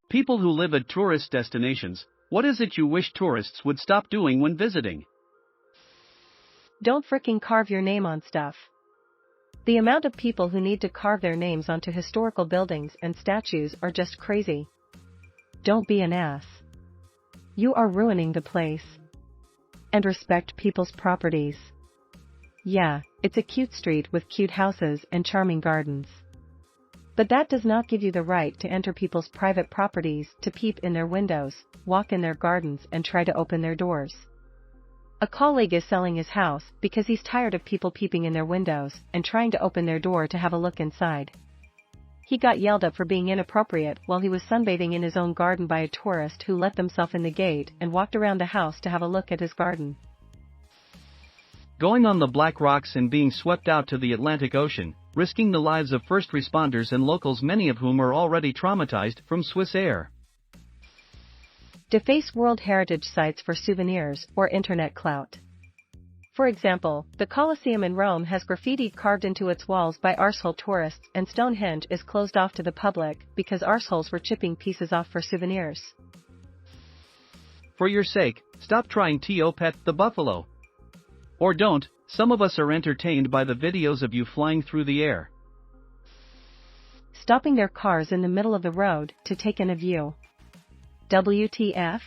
People who live at tourist destinations, what is it you wish tourists would stop doing when visiting? Don't fricking carve your name on stuff. The amount of people who need to carve their names onto historical buildings and statues are just crazy. Don't be an ass. You are ruining the place. And respect people's properties. Yeah, it's a cute street with cute houses and charming gardens. But that does not give you the right to enter people's private properties, to peep in their windows, walk in their gardens and try to open their doors. A colleague is selling his house because he's tired of people peeping in their windows and trying to open their door to have a look inside. He got yelled at for being inappropriate while he was sunbathing in his own garden by a tourist who let themselves in the gate and walked around the house to have a look at his garden. Going on the Black Rocks and being swept out to the Atlantic Ocean, risking the lives of first responders and locals, many of whom are already traumatized from Swiss Air. Deface World Heritage sites for souvenirs or internet clout. For example, the Colosseum in Rome has graffiti carved into its walls by arsehole tourists, and Stonehenge is closed off to the public because arseholes were chipping pieces off for souvenirs. For your sake, stop trying to pet the buffalo. Or don't, some of us are entertained by the videos of you flying through the air. Stopping their cars in the middle of the road to take in a view. WTF?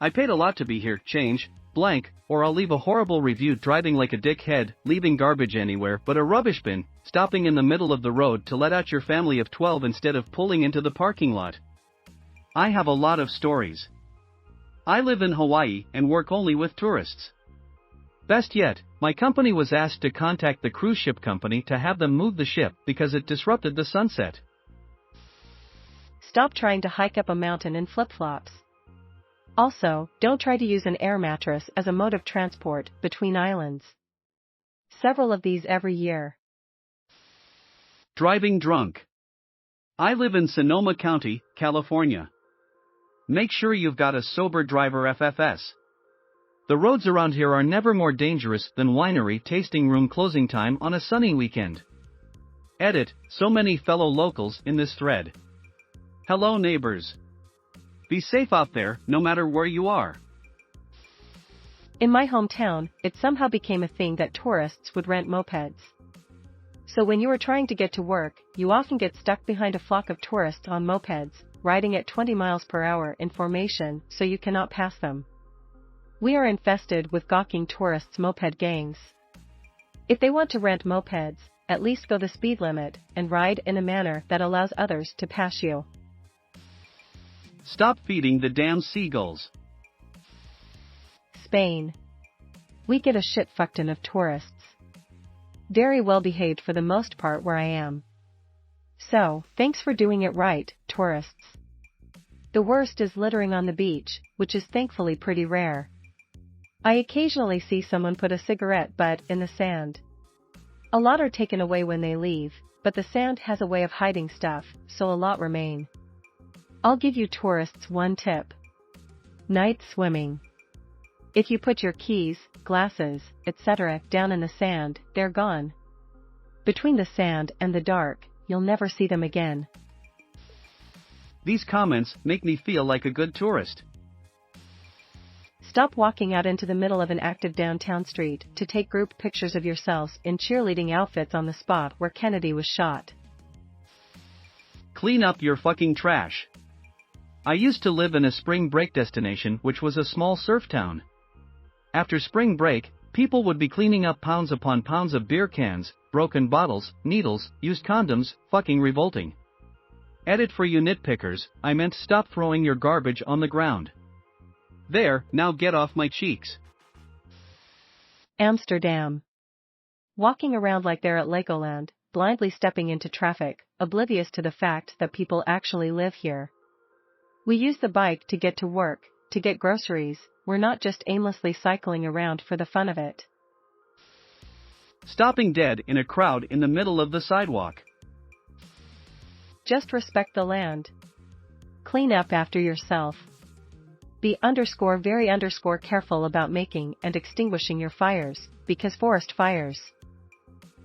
I paid a lot to be here, change, blank, or I'll leave a horrible review. Driving like a dickhead, leaving garbage anywhere but a rubbish bin, stopping in the middle of the road to let out your family of 12 instead of pulling into the parking lot. I have a lot of stories. I live in Hawaii and work only with tourists. Best yet, my company was asked to contact the cruise ship company to have them move the ship because it disrupted the sunset. Stop trying to hike up a mountain in flip-flops. Also, don't try to use an air mattress as a mode of transport between islands. Several of these every year. Driving drunk. I live in Sonoma County, California. Make sure you've got a sober driver FFS. The roads around here are never more dangerous than winery tasting room closing time on a sunny weekend. Edit, so many fellow locals in this thread. Hello neighbors. Be safe out there, no matter where you are. In my hometown, it somehow became a thing that tourists would rent mopeds. So when you are trying to get to work, you often get stuck behind a flock of tourists on mopeds, riding at 20 miles per hour in formation so you cannot pass them. We are infested with gawking tourists' moped gangs. If they want to rent mopeds, at least go the speed limit and ride in a manner that allows others to pass you. Stop feeding the damn seagulls. Spain. We get a shit-fuckton of tourists. Very well behaved for the most part where I am. So, thanks for doing it right, tourists. The worst is littering on the beach, which is thankfully pretty rare. I occasionally see someone put a cigarette butt in the sand. A lot are taken away when they leave, but the sand has a way of hiding stuff, so a lot remain. I'll give you tourists one tip. Night swimming. If you put your keys, glasses, etc. down in the sand, they're gone. Between the sand and the dark, you'll never see them again. These comments make me feel like a good tourist. Stop walking out into the middle of an active downtown street to take group pictures of yourselves in cheerleading outfits on the spot where Kennedy was shot. Clean up your fucking trash. I used to live in a spring break destination which was a small surf town. After spring break, people would be cleaning up pounds upon pounds of beer cans, broken bottles, needles, used condoms, fucking revolting. Edit for you nitpickers, I meant stop throwing your garbage on the ground. There, now get off my cheeks. Amsterdam. Walking around like they're at Legoland, blindly stepping into traffic, oblivious to the fact that people actually live here. We use the bike to get to work, to get groceries, we're not just aimlessly cycling around for the fun of it. Stopping dead in a crowd in the middle of the sidewalk. Just respect the land. Clean up after yourself. Be very careful about making and extinguishing your fires, because forest fires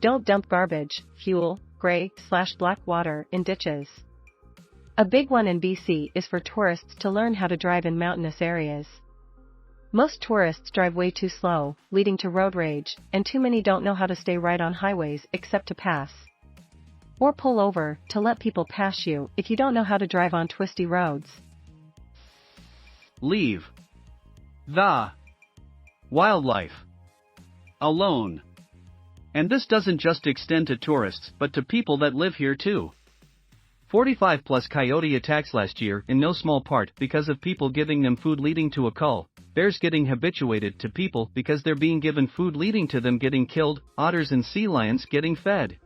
Don't dump garbage, fuel, gray/black water in ditches. A big one in BC is for tourists to learn how to drive in mountainous areas. Most tourists drive way too slow, leading to road rage, and too many don't know how to stay right on highways except to pass. Or pull over to let people pass you if you don't know how to drive on twisty roads. Leave the wildlife alone. And this doesn't just extend to tourists but to people that live here too. 45 plus coyote attacks last year in no small part because of people giving them food leading to a cull, bears getting habituated to people because they're being given food leading to them getting killed, otters and sea lions getting fed.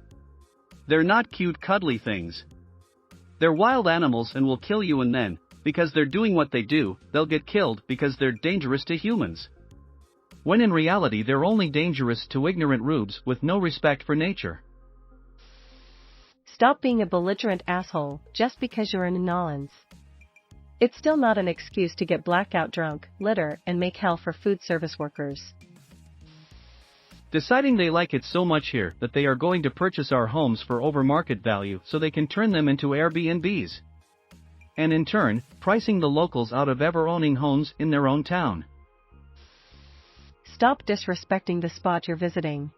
They're not cute cuddly things. They're wild animals and will kill you, and then, because they're doing what they do, they'll get killed because they're dangerous to humans. When in reality they're only dangerous to ignorant rubes with no respect for nature. Stop being a belligerent asshole just because you're in Nolans. It's still not an excuse to get blackout drunk, litter, and make hell for food service workers. Deciding they like it so much here that they are going to purchase our homes for over market value so they can turn them into Airbnbs. And in turn, pricing the locals out of ever owning homes in their own town. Stop disrespecting the spot you're visiting.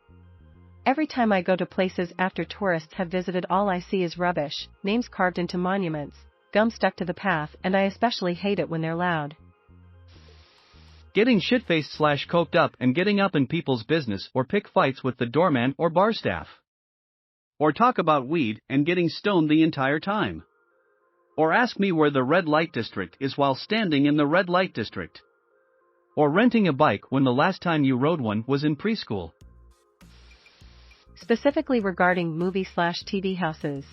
Every time I go to places after tourists have visited, all I see is rubbish, names carved into monuments, gum stuck to the path, and I especially hate it when they're loud. Getting shit-faced/coked up and getting up in people's business or pick fights with the doorman or bar staff. Or talk about weed and getting stoned the entire time. Or ask me where the red light district is while standing in the red light district. Or renting a bike when the last time you rode one was in preschool. Specifically regarding movie/TV houses.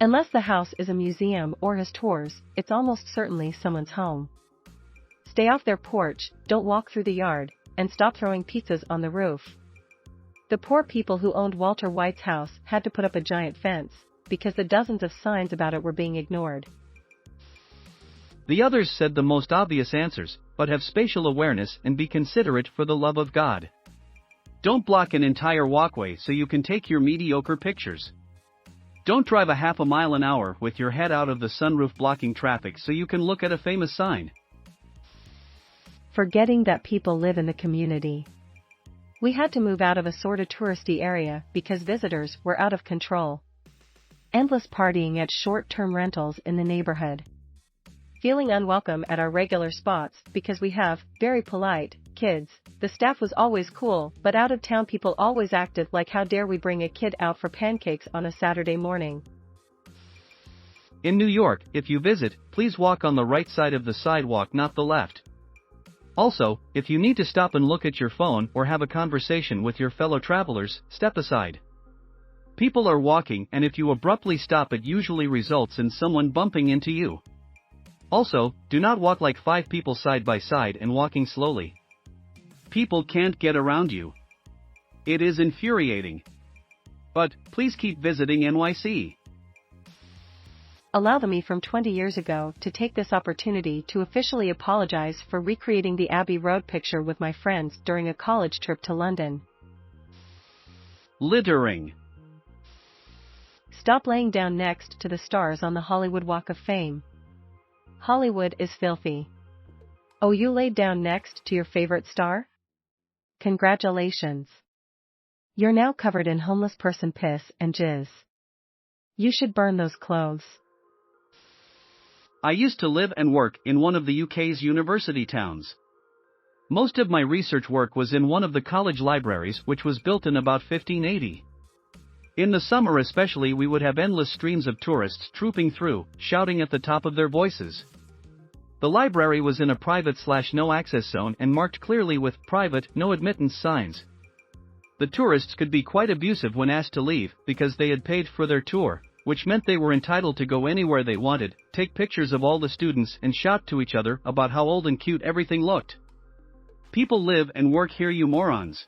Unless the house is a museum or has tours, it's almost certainly someone's home. Stay off their porch, don't walk through the yard, and stop throwing pizzas on the roof. The poor people who owned Walter White's house had to put up a giant fence, because the dozens of signs about it were being ignored. The others said the most obvious answers, but have spatial awareness and be considerate for the love of God. Don't block an entire walkway so you can take your mediocre pictures. Don't drive a half a mile an hour with your head out of the sunroof blocking traffic so you can look at a famous sign. Forgetting that people live in the community. We had to move out of a sorta touristy area because visitors were out of control. Endless partying at short-term rentals in the neighborhood. Feeling unwelcome at our regular spots because we have very polite kids. The staff was always cool, but out-of-town people always acted like how dare we bring a kid out for pancakes on a Saturday morning. In New York, if you visit, please walk on the right side of the sidewalk, not the left. Also, if you need to stop and look at your phone or have a conversation with your fellow travelers, step aside. People are walking, and if you abruptly stop, it usually results in someone bumping into you. Also, do not walk like 5 people side by side and walking slowly. People can't get around you. It is infuriating. But, please keep visiting NYC. Allow the me from 20 years ago to take this opportunity to officially apologize for recreating the Abbey Road picture with my friends during a college trip to London. Littering. Stop laying down next to the stars on the Hollywood Walk of Fame. Hollywood is filthy. Oh, you laid down next to your favorite star? Congratulations. You're now covered in homeless person piss and jizz. You should burn those clothes. I used to live and work in one of the UK's university towns. Most of my research work was in one of the college libraries, which was built in about 1580. In the summer especially, we would have endless streams of tourists trooping through, shouting at the top of their voices. The library was in a private/no access zone and marked clearly with private, no admittance signs. The tourists could be quite abusive when asked to leave because they had paid for their tour, which meant they were entitled to go anywhere they wanted, take pictures of all the students and shout to each other about how old and cute everything looked. People live and work here, you morons.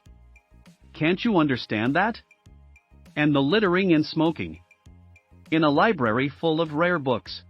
Can't you understand that? And the littering and smoking. In a library full of rare books.